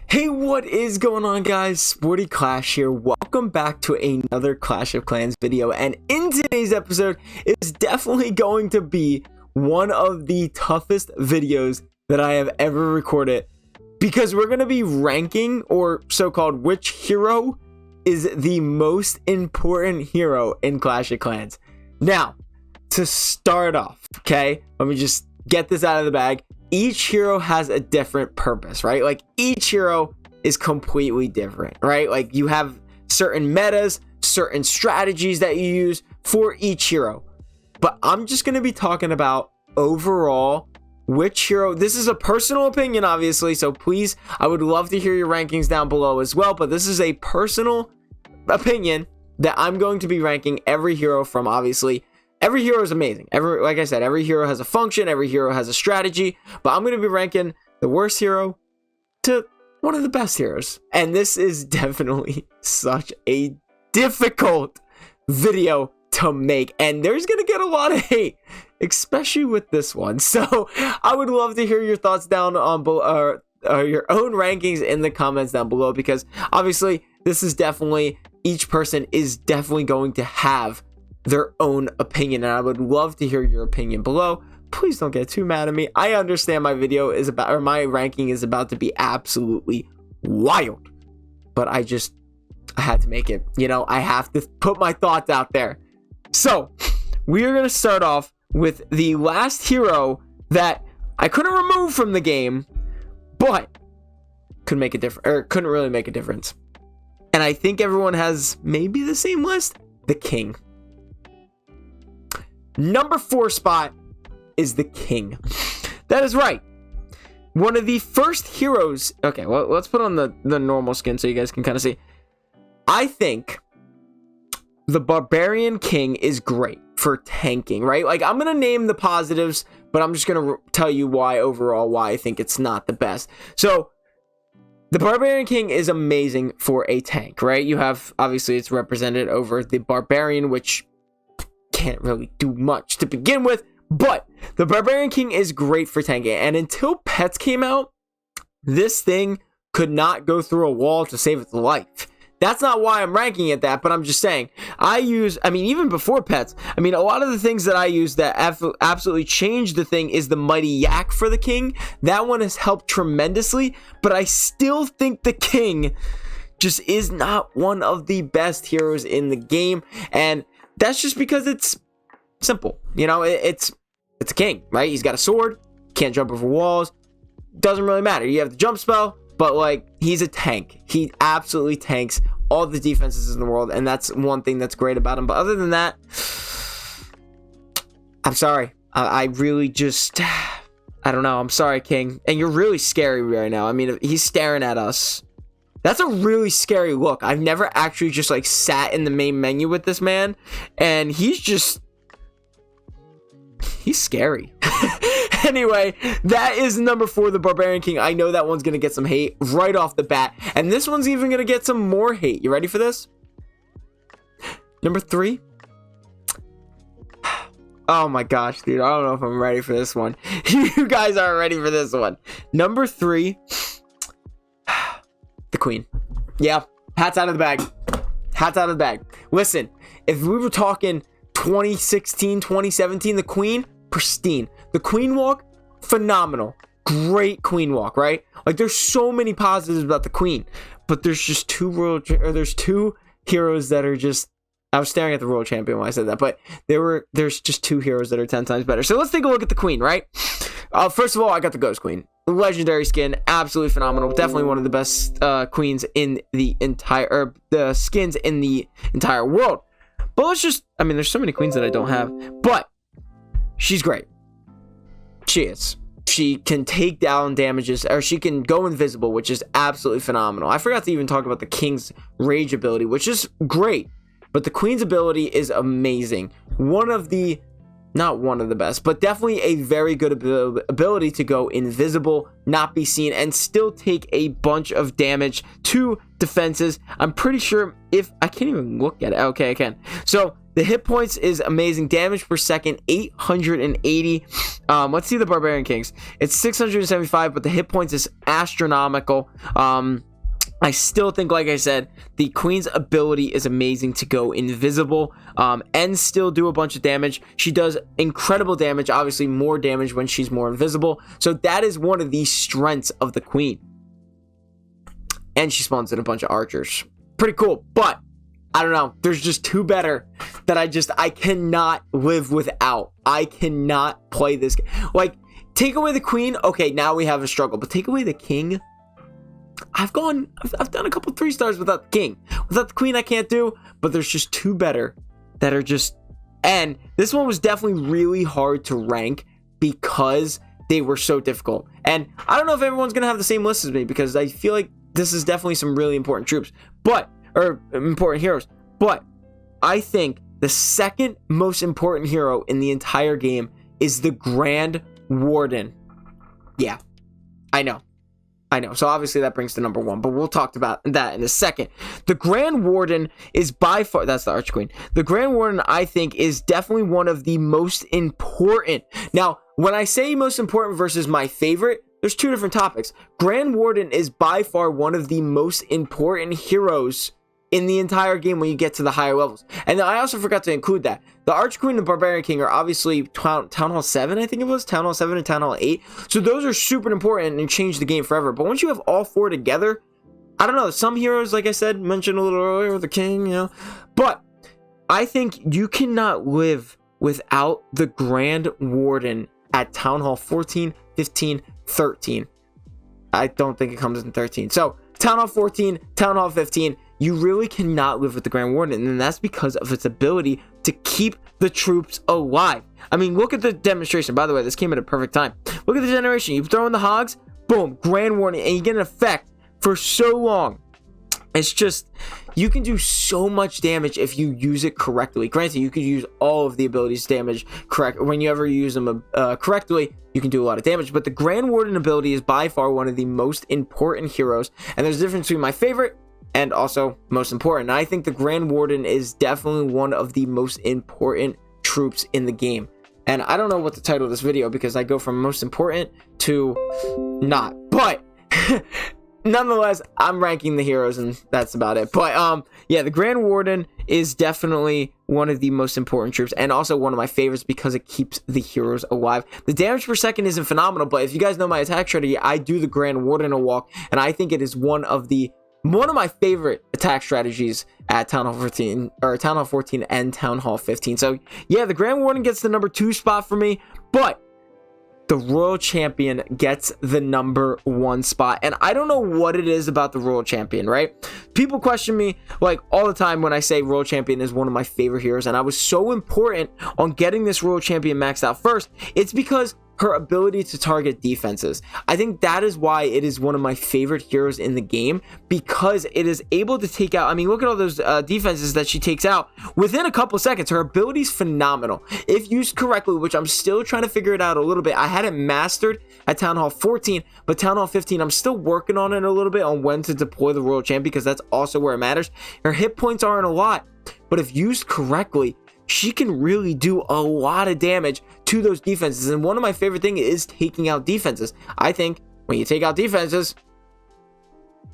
Hey, what is going on, guys? Sporty Clash here. Welcome back to another Clash of Clans video, and in today's episode is definitely going to be one of the toughest videos that I have ever recorded, because we're going to be ranking, or so-called, which hero is the most important hero in Clash of Clans. Now, to start off, okay, let me just get this out of the bag. Each hero has a different purpose, right? Like, each hero is completely different, right? Like, you have certain metas, certain strategies that you use for each hero. But I'm just going to be talking about overall which hero. This is a personal opinion, obviously, so please, I would love to hear your rankings down below as well. But this is a personal opinion that I'm going to be ranking every hero from. Obviously, every hero is amazing. Like I said, every hero has a function, every hero has a strategy, but I'm going to be ranking the worst hero to one of the best heroes. And this is definitely such a difficult video to make, and there's going to get a lot of hate, especially with this one. So I would love to hear your thoughts down on your own rankings in the comments down below, because obviously this is definitely, each person is definitely going to have their own opinion, and I would love to hear your opinion below. Please don't get too mad at me. I understand my video is about, or my ranking is about to be absolutely wild, but I had to make it. You know, I have to put my thoughts out there. So we are going to start off with the last hero that I couldn't remove from the game, but couldn't make a difference, or couldn't really make a difference. And I think everyone has maybe the same list. The King. Number 4 spot is the King. That is right. One of the first heroes. Okay, well, let's put on the normal skin so you guys can kind of see. I think the Barbarian King is great for tanking, right? Like, I'm going to name the positives, but I'm just going to tell you why I think it's not the best. So, the Barbarian King is amazing for a tank, right? You have, obviously, it's represented over the Barbarian, which can't really do much to begin with, but the Barbarian King is great for tanking. And until pets came out, this thing could not go through a wall to save its life. That's not why I'm ranking it that, but I'm just saying, even before pets, a lot of the things that I use that absolutely changed the thing is the Mighty Yak for the King. That one has helped tremendously, but I still think the King just is not one of the best heroes in the game, and that's just because it's simple. You know, it's a king, right? He's got a sword, can't jump over walls, doesn't really matter. You have the jump spell, but like, he's a tank. He absolutely tanks all the defenses in the world, and that's one thing that's great about him. But other than that, I'm sorry. I really just, I don't know. I'm sorry, King. And you're really scary right now. He's staring at us. That's a really scary look. I've never actually just like sat in the main menu with this man, and he's scary. Anyway, that is number 4, the Barbarian King. I know that one's going to get some hate right off the bat, and this one's even going to get some more hate. You ready for this? Number 3. Oh my gosh, dude. I don't know if I'm ready for this one. You guys aren't ready for this one. Number 3. The Queen. Yeah, hats out of the bag. Hats out of the bag. Listen, if we were talking 2016, 2017, the Queen, pristine. The Queen Walk, phenomenal. Great Queen Walk, right? Like, there's so many positives about the Queen, but there's just there's two heroes that are just, I was staring at the Royal Champion when I said that, but there's just 2 heroes that are 10 times better. So let's take a look at the Queen, right? First of all, I got the Ghost Queen. Legendary skin, absolutely phenomenal. Definitely one of the best queens in the entire, the skins in the entire world. But let's just, there's so many queens that I don't have, but she's great. She is. She can take down damages, or she can go invisible, which is absolutely phenomenal. I forgot to even talk about the King's Rage ability, which is great, but the Queen's ability is amazing. Not one of the best, but definitely a very good ability to go invisible, not be seen, and still take a bunch of damage to defenses. I'm pretty sure, if I can't even look at it. Okay, I can. So the hit points is amazing. Damage per second, 880. Let's see the Barbarian Kings. It's 675, but the hit points is astronomical. I still think, like I said, the Queen's ability is amazing to go invisible and still do a bunch of damage. She does incredible damage, obviously more damage when she's more invisible. So that is one of the strengths of the Queen. And she spawns in a bunch of archers. Pretty cool, but I don't know. There's just two better that I cannot live without. I cannot play this game. Like, take away the Queen, okay, now we have a struggle. But take away the King, I've done a couple 3 stars without the King. Without the Queen, I can't do, but there's just two better that are just, and this one was definitely really hard to rank because they were so difficult. And I don't know if everyone's going to have the same list as me because I feel like this is definitely some really important troops, or important heroes. But I think the second most important hero in the entire game is the Grand Warden. Yeah, I know. So obviously that brings to number 1, but we'll talk about that in a second. The Grand Warden is by far, that's the Arch Queen. The Grand Warden, I think, is definitely one of the most important. Now, when I say most important versus my favorite, there's two different topics. Grand Warden is by far one of the most important heroes in the entire game when you get to the higher levels. And I also forgot to include that the Arch Queen and the Barbarian King are obviously Town Hall 7, I think it was Town Hall 7 and Town Hall 8. So those are super important and change the game forever. But once you have all 4 together, I don't know, some heroes, like I said, mentioned a little earlier, the King, you know, but I think you cannot live without the Grand Warden at Town Hall 14, 15, 13. I don't think it comes in 13. So Town Hall 14, Town Hall 15, you really cannot live with the Grand Warden, and that's because of its ability to keep the troops alive. I mean, look at the demonstration. By the way, this came at a perfect time. Look at the generation. You throw in the hogs, boom, Grand Warden, and you get an effect for so long. It's just, you can do so much damage if you use it correctly. Granted, you could use all of the abilities damage correct. Whenever you use them correctly, you can do a lot of damage. But the Grand Warden ability is by far one of the most important heroes. And there's a difference between my favorite and also most important. And I think the Grand Warden is definitely one of the most important troops in the game. And I don't know what the title of this video, because I go from most important to not. But nonetheless, I'm ranking the heroes, and that's about it. But yeah, the Grand Warden is definitely one of the most important troops, and also one of my favorites because it keeps the heroes alive. The damage per second isn't phenomenal, but if you guys know my attack strategy, I do the Grand Warden a walk, and I think it is one of my favorite attack strategies at Town Hall 14 or Town Hall 14 and Town Hall 15. So yeah, the Grand Warden gets the number 2 spot for me, but the Royal Champion gets the number 1 spot. And I don't know what it is about the Royal Champion, right? People question me like all the time when I say Royal Champion is one of my favorite heroes, and I was so important on getting this Royal Champion maxed out first. It's because her ability to target defenses. I think that is why it is one of my favorite heroes in the game, because it is able to take out, I mean, look at all those defenses that she takes out within a couple seconds. Her ability is phenomenal if used correctly, which I'm still trying to figure it out a little bit. I had it mastered at Town Hall 14, but Town Hall 15, I'm still working on it a little bit on when to deploy the Royal Champ, because that's also where it matters. Her hit points aren't a lot, but if used correctly, she can really do a lot of damage to those defenses. And one of my favorite things is taking out defenses. I think when you take out defenses,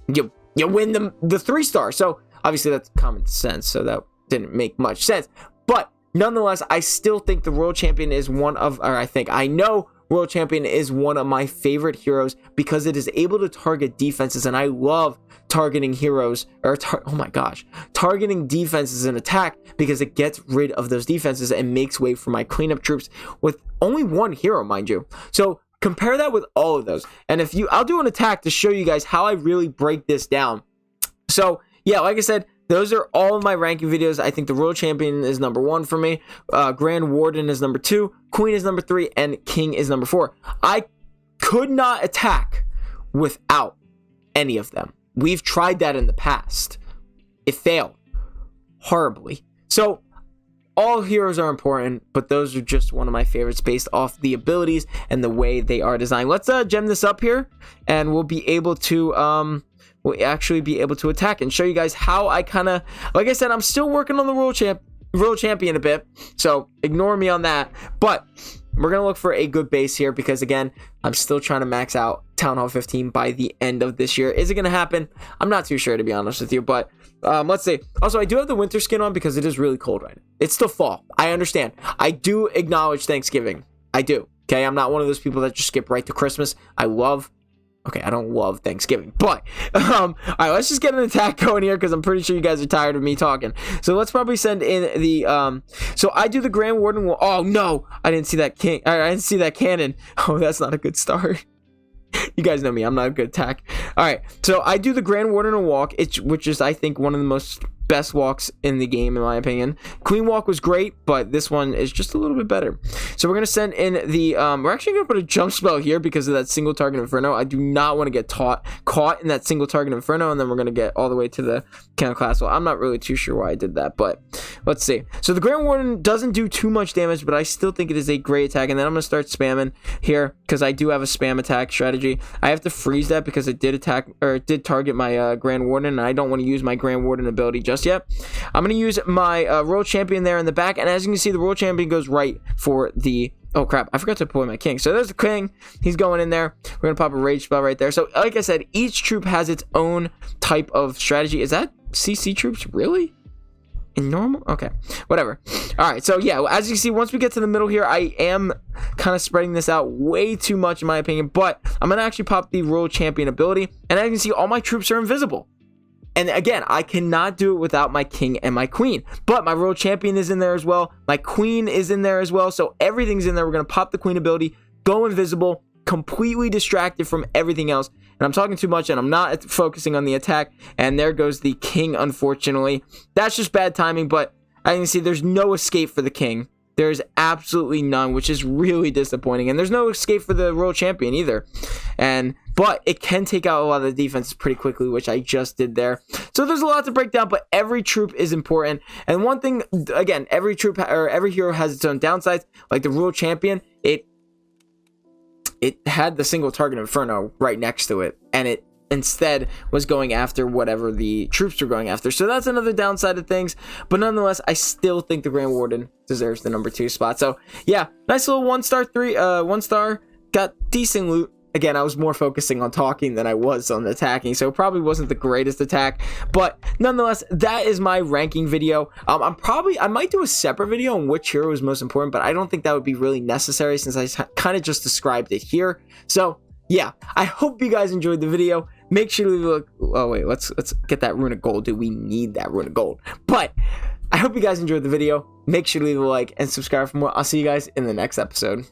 you win the 3 star. So obviously that's common sense, so that didn't make much sense. But nonetheless, I still think the Royal Champion is I know Royal Champion is one of my favorite heroes because it is able to target defenses, and I love targeting heroes, or targeting defenses and attack, because it gets rid of those defenses and makes way for my cleanup troops with only 1 hero, mind you. So compare that with all of those, and I'll do an attack to show you guys how I really break this down. So yeah, like I said, those are all of my ranking videos. I think the Royal Champion is number 1 for me. Grand Warden is number 2. Queen is number 3. And King is number 4. I could not attack without any of them. We've tried that in the past. It failed horribly. So all heroes are important, but those are just one of my favorites based off the abilities and the way they are designed. Let's gem this up here, and we'll be able to we'll actually be able to attack and show you guys how I kind of, like I said, I'm still working on the Royal Champ. World Champion a bit, so ignore me on that. But we're going to look for a good base here because, again, I'm still trying to max out Town Hall 15 by the end of this year. Is it going to happen? I'm not too sure, to be honest with you, but let's see. Also, I do have the winter skin on because it is really cold right now. It's still fall. I understand. I do acknowledge Thanksgiving. I do. Okay, I'm not one of those people that just skip right to Christmas. I don't love Thanksgiving, but all right, let's just get an attack going here because I'm pretty sure you guys are tired of me talking. So let's probably send in the so I do the Grand Warden. Oh no, I didn't see that king. I didn't see that cannon. Oh, that's not a good start. You guys know me, I'm not a good attack. All right, so I do the Grand Warden a walk, which is, I think, one of the most best walks in the game, in my opinion. Queen walk was great, but this one is just a little bit better. So we're gonna send in the we're actually gonna put a jump spell here because of that single target inferno. I do not want to get caught in that single target inferno, and then we're gonna get all the way to the Cannon class. Well, I'm not really too sure why I did that, but let's see. So the Grand Warden doesn't do too much damage, but I still think it is a great attack. And then I'm gonna start spamming here because I do have a spam attack strategy. I have to freeze that because it did target my Grand Warden, and I don't want to use my Grand Warden ability just yet. I'm going to use my World Champion there in the back, and as you can see, the World Champion goes right for the... Oh crap, I forgot to deploy my king. So there's the king. He's going in there. We're going to pop a rage spell right there. So like I said, each troop has its own type of strategy. Is that CC troops? Really? In normal? Okay, whatever. All right, so yeah, as you can see, once we get to the middle here, I am kind of spreading this out way too much in my opinion, but I'm going to actually pop the World Champion ability, and as you can see, all my troops are invisible. And again, I cannot do it without my king and my queen. But my World Champion is in there as well. My queen is in there as well. So everything's in there. We're going to pop the queen ability, go invisible, completely distracted from everything else. And I'm talking too much and I'm not focusing on the attack. And there goes the king, unfortunately. That's just bad timing, but as you can see, there's no escape for the king. There's absolutely none, which is really disappointing. And there's no escape for the World Champion either. But it can take out a lot of the defenses pretty quickly, which I just did there. So there's a lot to break down, but every troop is important. And one thing, again, every troop or every hero has its own downsides. Like the World Champion, it had the single target inferno right next to it, and it instead was going after whatever the troops were going after. So that's another downside of things, but nonetheless, I still think the Grand Warden deserves the number 2 spot. So yeah, nice little 1-star, got decent loot. Again, I was more focusing on talking than I was on attacking, so it probably wasn't the greatest attack, but nonetheless, that is my ranking video. I might do a separate video on which hero is most important, but I don't think that would be really necessary since I kind of just described it here. So yeah, I hope you guys enjoyed the video. Make sure to leave a... Oh wait, let's get that rune of gold. Do we need that rune of gold? But I hope you guys enjoyed the video. Make sure to leave a like and subscribe for more. I'll see you guys in the next episode.